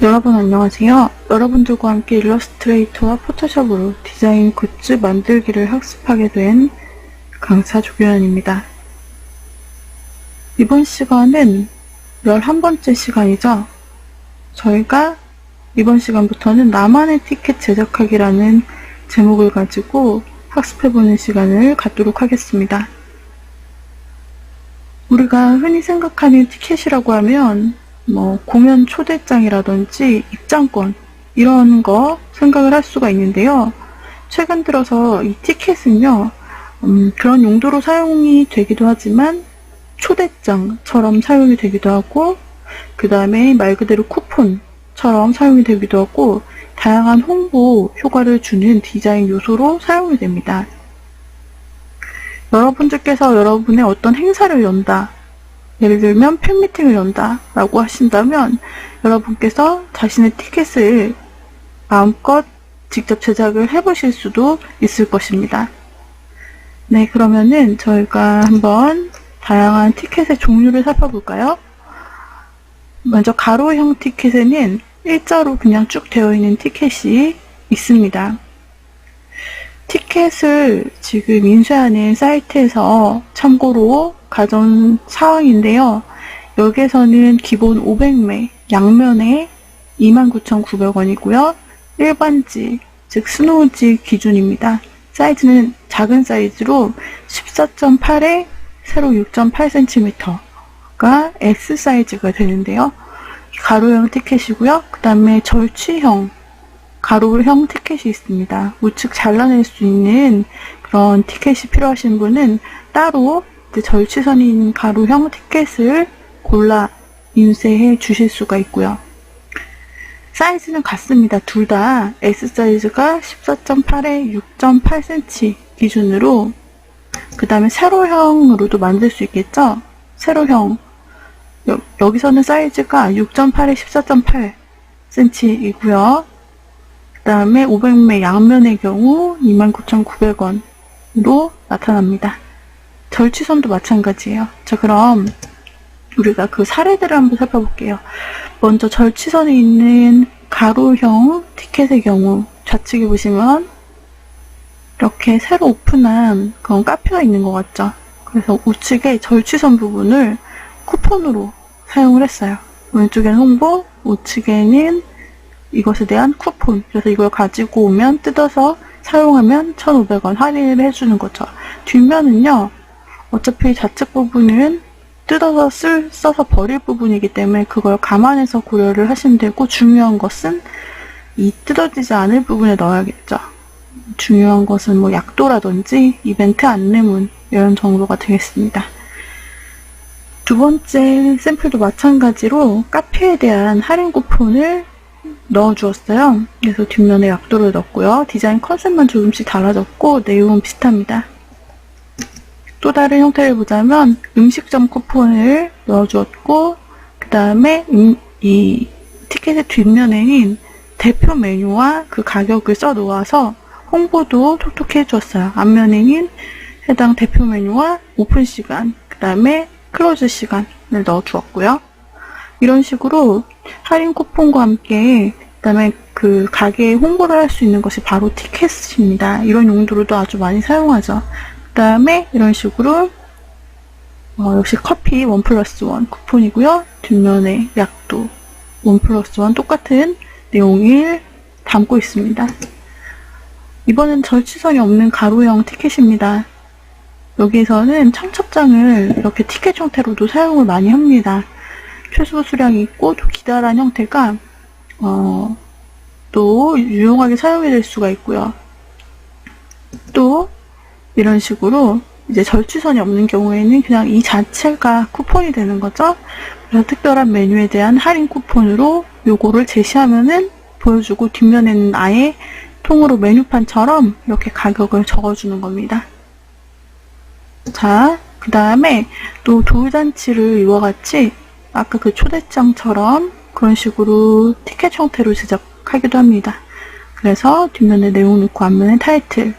여러분 안녕하세요. 여러분들과 함께 일러스트레이터와 포토샵으로 디자인 굿즈 만들기를 학습하게 된 강사 조규현입니다. 이번 시간은 11번째 시간이죠. 저희가 이번 시간부터는 나만의 티켓 제작하기라는 제목을 가지고 학습해보는 시간을 갖도록 하겠습니다. 우리가 흔히 생각하는 티켓이라고 하면 공연 초대장이라든지 입장권 이런 거 생각을 할 수가 있는데요. 최근 들어서 이 티켓은요, 그런 용도로 사용이 되기도 하지만 초대장처럼 사용이 되기도 하고, 그 다음에 말 그대로 쿠폰처럼 사용이 되기도 하고, 다양한 홍보 효과를 주는 디자인 요소로 사용이 됩니다. 여러분들께서 여러분의 어떤 행사를 연다, 예를 들면 팬미팅을 연다 라고 하신다면 여러분께서 자신의 티켓을 마음껏 직접 제작을 해보실 수도 있을 것입니다. 네, 그러면은 저희가 한번 다양한 티켓의 종류를 살펴볼까요? 먼저 가로형 티켓에는 일자로 그냥 쭉 되어 있는 티켓이 있습니다. 티켓을 지금 인쇄하는 사이트에서 참고로 가져온 상황인데요. 여기에서는 기본 500매, 양면에 29,900원이고요. 일반지, 즉 스노우지 기준입니다. 사이즈는 작은 사이즈로 14.8에 세로 6.8cm가 S 사이즈가 되는데요. 가로형 티켓이고요. 그 다음에 절취형 가로형 티켓이 있습니다. 우측 잘라낼 수 있는 그런 티켓이 필요하신 분은 따로 절취선이 있는 가로형 티켓을 골라 인쇄해 주실 수가 있고요. 사이즈는 같습니다. 둘 다 S 사이즈가 14.8에 6.8cm 기준으로, 그 다음에 세로형으로도 만들 수 있겠죠? 세로형. 여기서는 사이즈가 6.8에 14.8cm이고요. 그 다음에 500매 양면의 경우 29,900원으로 나타납니다. 절취선도 마찬가지예요. 자, 그럼 우리가 그 사례들을 한번 살펴볼게요. 먼저 절취선에 있는 가로형 티켓의 경우 좌측에 보시면 이렇게 새로 오픈한 그런 카페가 있는 것 같죠? 그래서 우측에 절취선 부분을 쿠폰으로 사용을 했어요. 왼쪽에는 홍보, 우측에는 이것에 대한 쿠폰. 그래서 이걸 가지고 오면 뜯어서 사용하면 1,500원 할인을 해주는 거죠. 뒷면은요, 어차피 좌측 부분은 뜯어서 써서 버릴 부분이기 때문에 그걸 감안해서 고려를 하시면 되고, 중요한 것은 이 뜯어지지 않을 부분에 넣어야겠죠. 중요한 것은 약도라든지 이벤트 안내문 이런 정도가 되겠습니다. 두 번째 샘플도 마찬가지로 카페에 대한 할인 쿠폰을 넣어주었어요. 그래서 뒷면에 약도를 넣었고요. 디자인 컨셉만 조금씩 달라졌고 내용은 비슷합니다. 또 다른 형태를 보자면 음식점 쿠폰을 넣어주었고, 그 다음에 이 티켓의 뒷면에는 대표 메뉴와 그 가격을 써놓아서 홍보도 톡톡히 해주었어요. 앞면에는 해당 대표 메뉴와 오픈 시간, 그 다음에 클로즈 시간을 넣어주었고요. 이런 식으로 할인 쿠폰과 함께 그 다음에 그 가게에 홍보를 할 수 있는 것이 바로 티켓입니다. 이런 용도로도 아주 많이 사용하죠. 그 다음에 이런 식으로 역시 커피 1+1 쿠폰이고요. 뒷면에 약도 1+1 똑같은 내용을 담고 있습니다. 이번엔 절취선이 없는 가로형 티켓입니다. 여기에서는 청첩장을 이렇게 티켓 형태로도 사용을 많이 합니다. 최소 수량이 있고 또 기다란 형태가 또 유용하게 사용이 될 수가 있고요. 또 이런 식으로 이제 절취선이 없는 경우에는 그냥 이 자체가 쿠폰이 되는 거죠. 그래서 특별한 메뉴에 대한 할인 쿠폰으로 요거를 제시하면은 보여주고, 뒷면에는 아예 통으로 메뉴판처럼 이렇게 가격을 적어주는 겁니다. 자, 그 다음에 또 돌잔치를 이와 같이 아까 그 초대장처럼 그런 식으로 티켓 형태로 제작하기도 합니다. 그래서 뒷면에 내용 넣고 앞면에 타이틀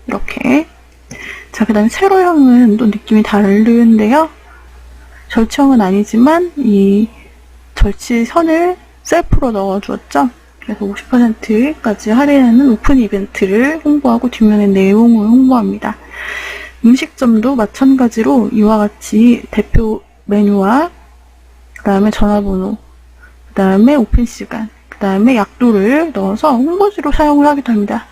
이렇게. 자, 그 다음에 세로형은 또 느낌이 다른데요. 절취형은 아니지만 이 절취선을 셀프로 넣어주었죠. 그래서 50%까지 할인하는 오픈 이벤트를 홍보하고 뒷면의 내용을 홍보합니다. 음식점도 마찬가지로 이와 같이 대표 메뉴와 그 다음에 전화번호, 그 다음에 오픈 시간, 그 다음에 약도를 넣어서 홍보지로 사용을 하기도 합니다.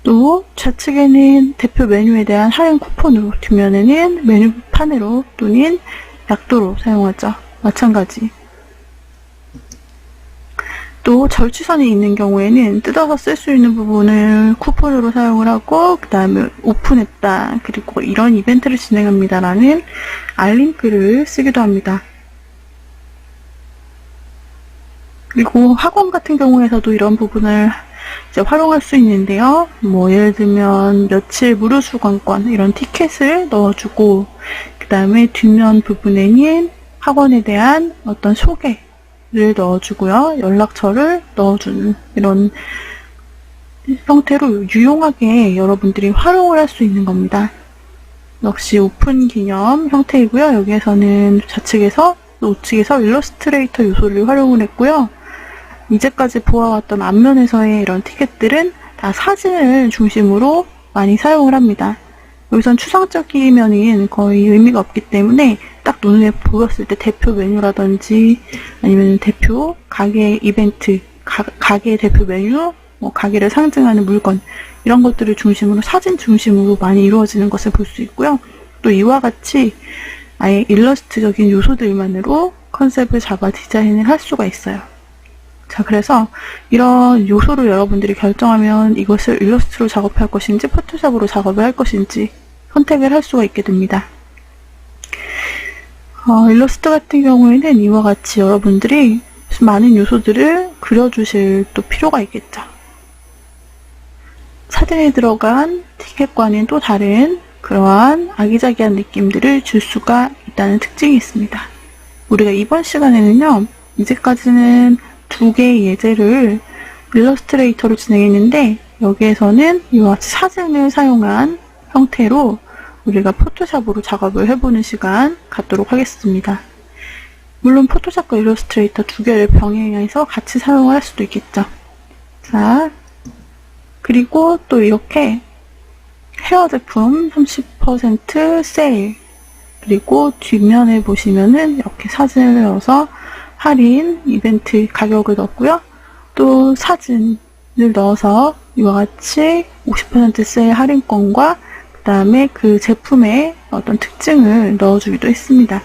또 좌측에는 대표 메뉴에 대한 할인 쿠폰으로, 뒷면에는 메뉴판으로 또는 약도로 사용하죠. 마찬가지. 또 절취선이 있는 경우에는 뜯어서 쓸 수 있는 부분을 쿠폰으로 사용을 하고, 그 다음에 오픈했다, 그리고 이런 이벤트를 진행합니다 라는 알림글을 쓰기도 합니다. 그리고 학원 같은 경우에서도 이런 부분을 이제 활용할 수 있는데요. 뭐 예를 들면 며칠 무료 수강권 이런 티켓을 넣어주고, 그 다음에 뒷면 부분에는 학원에 대한 어떤 소개를 넣어주고요. 연락처를 넣어주는 이런 형태로 유용하게 여러분들이 활용을 할 수 있는 겁니다. 역시 오픈 기념 형태이고요. 여기에서는 좌측에서 우측에서 일러스트레이터 요소를 활용을 했고요. 이제까지 보아왔던 앞면에서의 이런 티켓들은 다 사진을 중심으로 많이 사용을 합니다. 여기선 추상적이면은 거의 의미가 없기 때문에 딱 눈에 보였을 때 대표 메뉴라든지 아니면 대표 가게 이벤트, 가게 대표 메뉴, 뭐 가게를 상징하는 물건 이런 것들을 중심으로 사진 중심으로 많이 이루어지는 것을 볼 수 있고요. 또 이와 같이 아예 일러스트적인 요소들만으로 컨셉을 잡아 디자인을 할 수가 있어요. 자, 그래서 이런 요소를 여러분들이 결정하면 이것을 일러스트로 작업할 것인지 포토샵으로 작업을 할 것인지 선택을 할 수가 있게 됩니다. 일러스트 같은 경우에는 이와 같이 여러분들이 많은 요소들을 그려주실 또 필요가 있겠죠. 사진에 들어간 티켓과는 또 다른 그러한 아기자기한 느낌들을 줄 수가 있다는 특징이 있습니다. 우리가 이번 시간에는요, 이제까지는 2개의 예제를 일러스트레이터로 진행했는데, 여기에서는 이와 같이 사진을 사용한 형태로 우리가 포토샵으로 작업을 해보는 시간 갖도록 하겠습니다. 물론 포토샵과 일러스트레이터 2개를 병행해서 같이 사용을 할 수도 있겠죠. 자, 그리고 또 이렇게 헤어 제품 30% 세일, 그리고 뒷면에 보시면은 이렇게 사진을 넣어서 할인 이벤트 가격을 넣었고요. 또 사진을 넣어서 이와 같이 50% 세일 할인권과 그 다음에 그 제품의 어떤 특징을 넣어주기도 했습니다.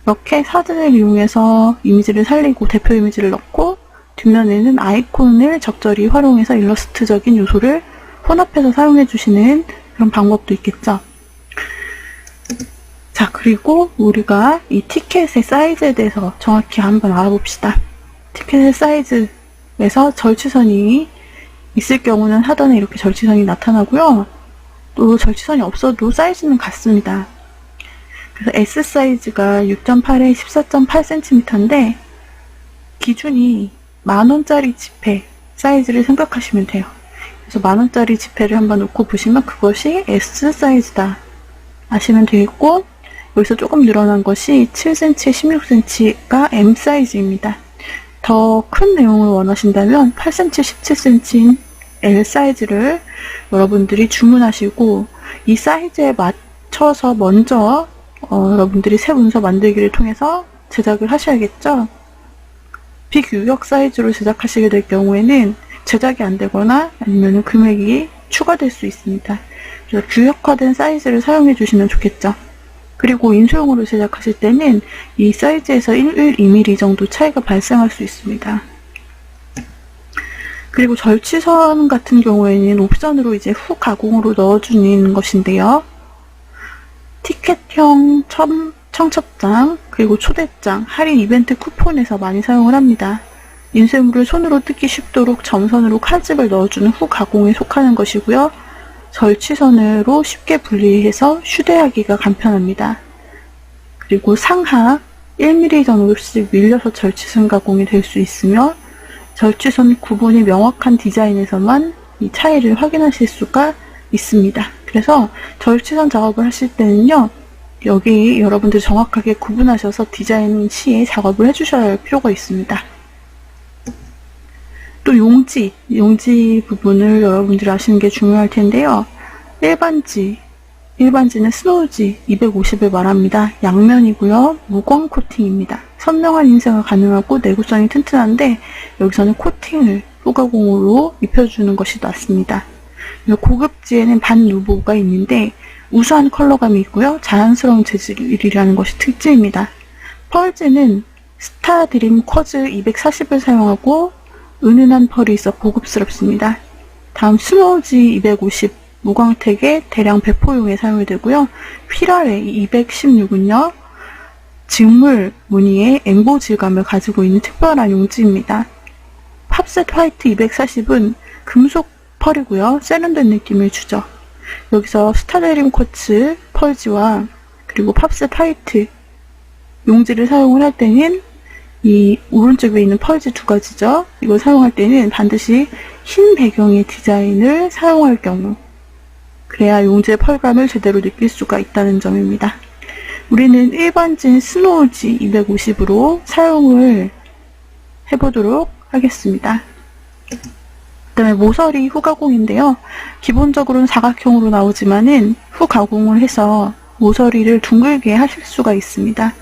이렇게 사진을 이용해서 이미지를 살리고 대표 이미지를 넣고, 뒷면에는 아이콘을 적절히 활용해서 일러스트적인 요소를 혼합해서 사용해주시는 그런 방법도 있겠죠. 자, 그리고 우리가 이 티켓의 사이즈에 대해서 정확히 한번 알아봅시다. 티켓의 사이즈에서 절취선이 있을 경우는 하단에 이렇게 절취선이 나타나고요. 또 절취선이 없어도 사이즈는 같습니다. 그래서 S 사이즈가 6.8에 14.8cm인데 기준이 만원짜리 지폐 사이즈를 생각하시면 돼요. 그래서 만원짜리 지폐를 한번 놓고 보시면 그것이 S 사이즈다 아시면 되겠고, 여기서 조금 늘어난 것이 7cm, 16cm가 M 사이즈입니다. 더 큰 내용을 원하신다면 8cm, 17cm인 L 사이즈를 여러분들이 주문하시고, 이 사이즈에 맞춰서 먼저 여러분들이 새 문서 만들기를 통해서 제작을 하셔야겠죠. 비규격 사이즈로 제작하시게 될 경우에는 제작이 안 되거나 아니면 금액이 추가될 수 있습니다. 그래서 규격화된 사이즈를 사용해 주시면 좋겠죠. 그리고 인쇄용으로 제작하실 때는 이 사이즈에서 1, 2mm 정도 차이가 발생할 수 있습니다. 그리고 절취선 같은 경우에는 옵션으로 이제 후 가공으로 넣어주는 것인데요. 티켓형 청첩장, 그리고 초대장, 할인 이벤트 쿠폰에서 많이 사용을 합니다. 인쇄물을 손으로 뜯기 쉽도록 점선으로 칼집을 넣어주는 후 가공에 속하는 것이고요. 절취선으로 쉽게 분리해서 휴대하기가 간편합니다. 그리고 상하 1mm 정도씩 밀려서 절취선 가공이 될 수 있으며, 절취선 구분이 명확한 디자인에서만 이 차이를 확인하실 수가 있습니다. 그래서 절취선 작업을 하실 때는요, 여기 여러분들 정확하게 구분하셔서 디자인 시에 작업을 해주셔야 할 필요가 있습니다. 또 용지 부분을 여러분들이 아시는 게 중요할 텐데요. 일반지는 스노우지 250을 말합니다. 양면이고요. 무광 코팅입니다. 선명한 인쇄가 가능하고 내구성이 튼튼한데 여기서는 코팅을 후가공으로 입혀주는 것이 낫습니다. 고급지에는 반누보가 있는데 우수한 컬러감이 있고요. 자연스러운 재질이라는 것이 특징입니다. 펄즈는 스타드림 쿼즈 240을 사용하고 은은한 펄이 있어 고급스럽습니다. 다음 스노우지 250 무광택의 대량 배포용에 사용되고요. 휘랄의 216은요. 직물 무늬의 엠보 질감을 가지고 있는 특별한 용지입니다. 팝셋 화이트 240은 금속 펄이고요. 세련된 느낌을 주죠. 여기서 스타드림 쿼츠 펄지와 그리고 팝셋 화이트 용지를 사용을 할 때는 이 오른쪽에 있는 펄지 두 가지죠. 이걸 사용할 때는 반드시 흰 배경의 디자인을 사용할 경우 그래야 용지의 펄감을 제대로 느낄 수가 있다는 점입니다. 우리는 일반진 스노우지 250으로 사용을 해보도록 하겠습니다. 그 다음에 모서리 후가공인데요. 기본적으로는 사각형으로 나오지만은 후가공을 해서 모서리를 둥글게 하실 수가 있습니다.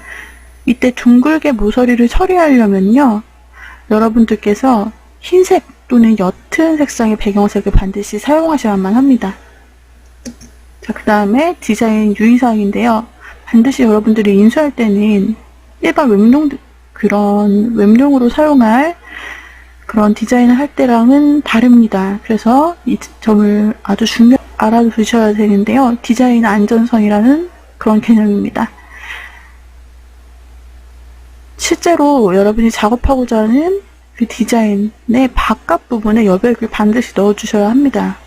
이때 둥글게 모서리를 처리하려면요. 여러분들께서 흰색 또는 옅은 색상의 배경색을 반드시 사용하셔야만 합니다. 자, 그 다음에 디자인 유의사항인데요. 반드시 여러분들이 인쇄할 때는 일반 웹용으로 사용할 그런 디자인을 할 때랑은 다릅니다. 그래서 이 점을 아주 알아두셔야 되는데요. 디자인 안전선이라는 그런 개념입니다. 실제로 여러분이 작업하고자 하는 그 디자인의 바깥 부분에 여백을 반드시 넣어주셔야 합니다.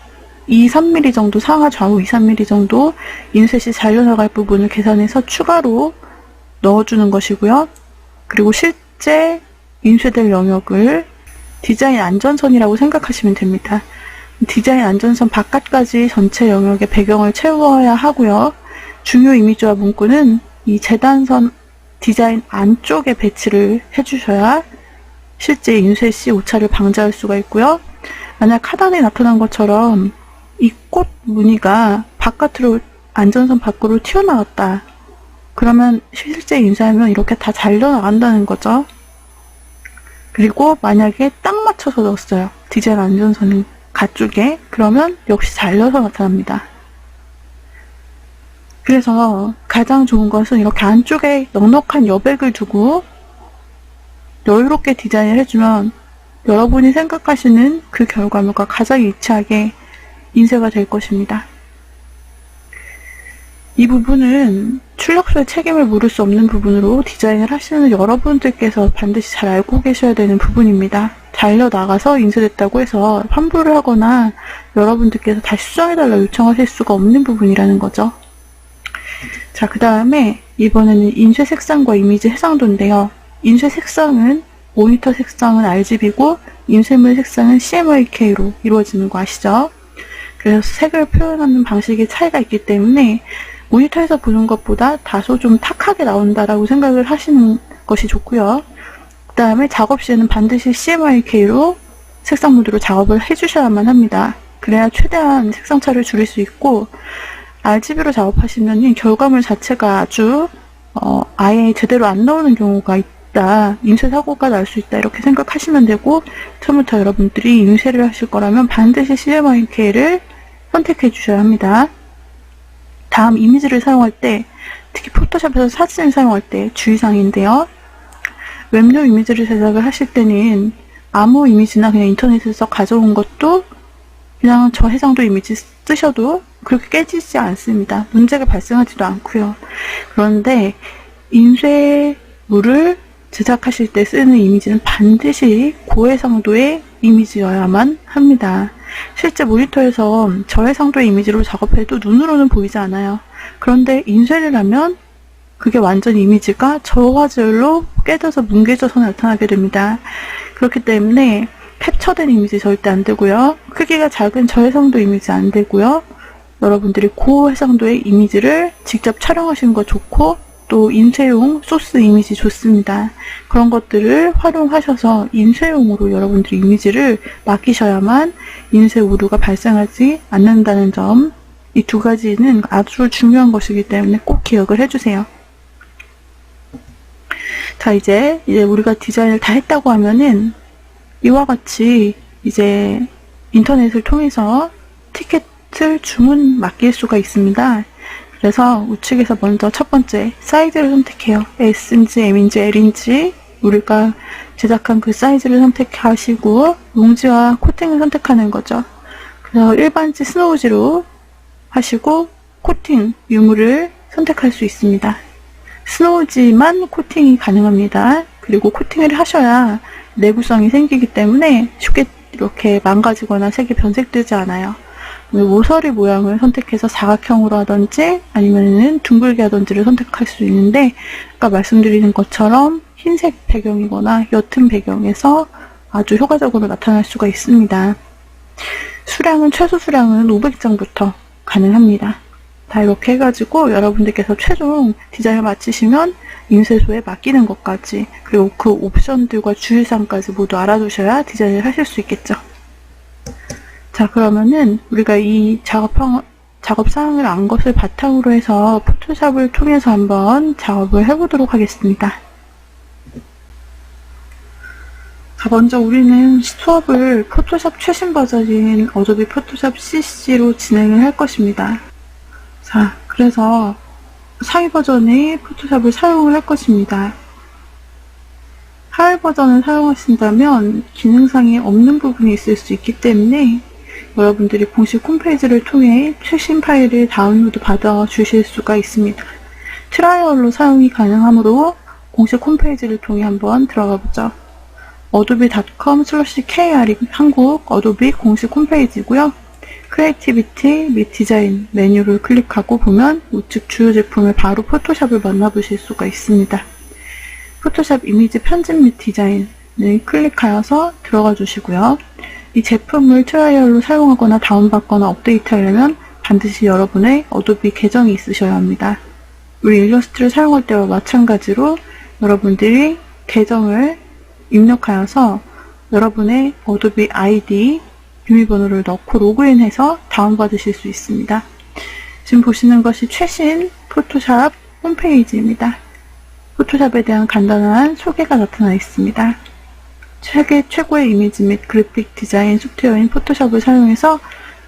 2-3mm 정도, 상하 좌우 2-3mm 정도 인쇄 시 잘려나갈 부분을 계산해서 추가로 넣어주는 것이고요. 그리고 실제 인쇄될 영역을 디자인 안전선이라고 생각하시면 됩니다. 디자인 안전선 바깥까지 전체 영역의 배경을 채워야 하고요. 중요 이미지와 문구는 이 재단선 디자인 안쪽에 배치를 해주셔야 실제 인쇄 시 오차를 방지할 수가 있고요. 만약 하단에 나타난 것처럼 이 꽃 무늬가 바깥으로 안전선 밖으로 튀어나왔다. 그러면 실제 인쇄하면 이렇게 다 잘려나간다는 거죠. 그리고 만약에 딱 맞춰서 넣었어요. 디자인 안전선은 가쪽에. 그러면 역시 잘려서 나타납니다. 그래서 가장 좋은 것은 이렇게 안쪽에 넉넉한 여백을 두고 여유롭게 디자인을 해주면 여러분이 생각하시는 그 결과물과 가장 일치하게 인쇄가 될 것입니다. 이 부분은 출력소의 책임을 물을 수 없는 부분으로 디자인을 하시는 여러분들께서 반드시 잘 알고 계셔야 되는 부분입니다. 잘려나가서 인쇄됐다고 해서 환불을 하거나 여러분들께서 다시 수정해달라 요청하실 수가 없는 부분이라는 거죠. 자, 그 다음에 이번에는 인쇄 색상과 이미지 해상도인데요. 인쇄 색상은 모니터 색상은 RGB고 인쇄물 색상은 CMYK로 이루어지는 거 아시죠? 그래서 색을 표현하는 방식에 차이가 있기 때문에 모니터에서 보는 것보다 다소 좀 탁하게 나온다라고 생각을 하시는 것이 좋고요. 그 다음에 작업 시에는 반드시 CMYK로 색상 모드로 작업을 해주셔야만 합니다. 그래야 최대한 색상 차를 줄일 수 있고 RGB로 작업하시면 결과물 자체가 아주 아예 제대로 안 나오는 경우가 있다. 인쇄 사고가 날 수 있다. 이렇게 생각하시면 되고 처음부터 여러분들이 인쇄를 하실 거라면 반드시 CMYK를 선택해 주셔야 합니다. 다음 이미지를 사용할 때 특히 포토샵에서 사진을 사용할 때 주의사항인데요. 웹용 이미지를 제작을 하실 때는 아무 이미지나 그냥 인터넷에서 가져온 것도 그냥 저해상도 이미지 쓰셔도 그렇게 깨지지 않습니다. 문제가 발생하지도 않고요. 그런데 인쇄물을 제작하실 때 쓰는 이미지는 반드시 고해상도의 이미지여야만 합니다. 실제 모니터에서 저해상도의 이미지로 작업해도 눈으로는 보이지 않아요. 그런데 인쇄를 하면 그게 완전 이미지가 저화질로 깨져서 뭉개져서 나타나게 됩니다. 그렇기 때문에 캡처된 이미지 절대 안 되고요. 크기가 작은 저해상도 이미지 안 되고요. 여러분들이 고해상도의 이미지를 직접 촬영하시는 거 좋고 또 인쇄용 소스 이미지 좋습니다. 그런 것들을 활용하셔서 인쇄용으로 여러분들이 이미지를 맡기셔야만 인쇄 오류가 발생하지 않는다는 점, 이 두 가지는 아주 중요한 것이기 때문에 꼭 기억을 해주세요. 자, 이제 우리가 디자인을 다 했다고 하면은 이와 같이 이제 인터넷을 통해서 티켓을 주문 맡길 수가 있습니다. 그래서 우측에서 먼저 첫 번째 사이즈를 선택해요. S인지 M인지 L인지 우리가 제작한 그 사이즈를 선택하시고 뭉지와 코팅을 선택하는 거죠. 그래서 일반지 스노우지로 하시고 코팅 유무를 선택할 수 있습니다. 스노우지만 코팅이 가능합니다. 그리고 코팅을 하셔야 내구성이 생기기 때문에 쉽게 이렇게 망가지거나 색이 변색되지 않아요. 모서리 모양을 선택해서 사각형으로 하든지 아니면은 둥글게 하든지를 선택할 수 있는데 아까 말씀드리는 것처럼 흰색 배경이거나 옅은 배경에서 아주 효과적으로 나타날 수가 있습니다. 수량은 최소 수량은 500장부터 가능합니다. 다 이렇게 해가지고 여러분들께서 최종 디자인을 마치시면 인쇄소에 맡기는 것까지 그리고 그 옵션들과 주의사항까지 모두 알아두셔야 디자인을 하실 수 있겠죠. 자, 그러면은 우리가 이 작업 사항을 안 것을 바탕으로 해서 포토샵을 통해서 한번 작업을 해보도록 하겠습니다. 자, 먼저 우리는 수업을 포토샵 최신 버전인 어도비 포토샵 CC로 진행을 할 것입니다. 자, 그래서 상위 버전의 포토샵을 사용을 할 것입니다. 하위 버전을 사용하신다면 기능상에 없는 부분이 있을 수 있기 때문에 여러분들이 공식 홈페이지를 통해 최신 파일을 다운로드 받아 주실 수가 있습니다. 트라이얼로 사용이 가능하므로 공식 홈페이지를 통해 한번 들어가 보죠. adobe.com/kr이 한국 어도비 공식 홈페이지고요. 크리에이티비티 및 디자인 메뉴를 클릭하고 보면 우측 주요 제품을 바로 포토샵을 만나보실 수가 있습니다. 포토샵 이미지 편집 및 디자인을 클릭하여서 들어가 주시고요. 이 제품을 트라이얼로 사용하거나 다운받거나 업데이트하려면 반드시 여러분의 어도비 계정이 있으셔야 합니다. 우리 일러스트를 사용할 때와 마찬가지로 여러분들이 계정을 입력하여서 여러분의 어도비 아이디 비밀번호를 넣고 로그인해서 다운받으실 수 있습니다. 지금 보시는 것이 최신 포토샵 홈페이지입니다. 포토샵에 대한 간단한 소개가 나타나 있습니다. 세계 최고의 이미지 및 그래픽 디자인 소프트웨어인 포토샵을 사용해서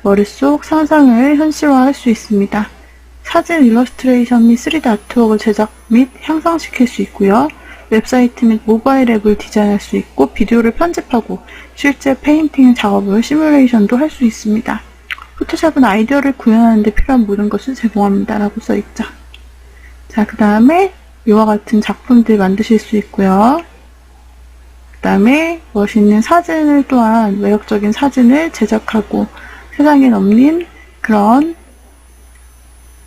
머릿속 상상을 현실화할 수 있습니다. 사진 일러스트레이션 및 3D 아트웍을 제작 및 향상시킬 수 있고요. 웹사이트 및 모바일 앱을 디자인할 수 있고 비디오를 편집하고 실제 페인팅 작업을 시뮬레이션도 할 수 있습니다. 포토샵은 아이디어를 구현하는 데 필요한 모든 것을 제공합니다. 라고 써있죠. 자, 그 다음에 이와 같은 작품들 만드실 수 있고요. 그 다음에 멋있는 사진을 또한 매력적인 사진을 제작하고 세상에 없는 그런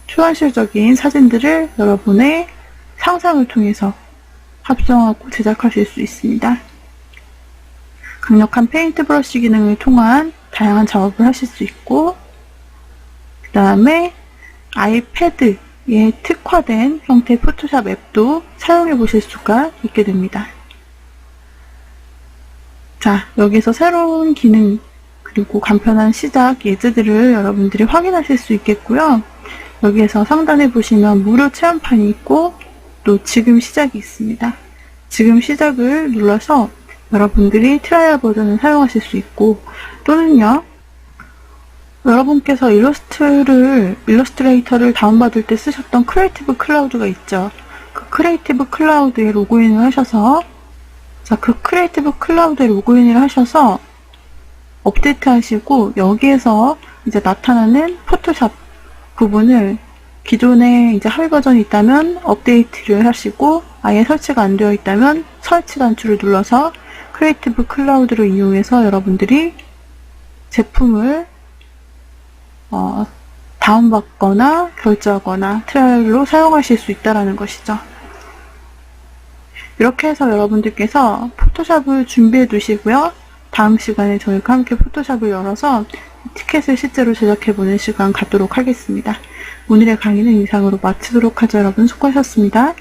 초현실적인 사진들을 여러분의 상상을 통해서 합성하고 제작하실 수 있습니다. 강력한 페인트 브러쉬 기능을 통한 다양한 작업을 하실 수 있고 그 다음에 아이패드에 특화된 형태의 포토샵 앱도 사용해 보실 수가 있게 됩니다. 자, 여기서 새로운 기능 그리고 간편한 시작 예제들을 여러분들이 확인하실 수 있겠고요. 여기에서 상단에 보시면 무료 체험판이 있고 또 지금 시작이 있습니다. 지금 시작을 눌러서 여러분들이 트라이얼 버전을 사용하실 수 있고 또는요 여러분께서 일러스트레이터를 다운받을 때 쓰셨던 크리에이티브 클라우드가 있죠. 그 크리에이티브 클라우드에 로그인을 하셔서 자, 그 크리에이티브 클라우드에 로그인을 하셔서 업데이트 하시고 여기에서 이제 나타나는 포토샵 부분을 기존에 이제 하위 버전이 있다면 업데이트를 하시고 아예 설치가 안 되어 있다면 설치 단추를 눌러서 크리에이티브 클라우드를 이용해서 여러분들이 제품을 다운받거나 결제하거나 트라이얼로 사용하실 수 있다는 것이죠. 이렇게 해서 여러분들께서 포토샵을 준비해 두시고요. 다음 시간에 저희가 함께 포토샵을 열어서 티켓을 실제로 제작해보는 시간 갖도록 하겠습니다. 오늘의 강의는 이상으로 마치도록 하죠. 여러분 수고하셨습니다.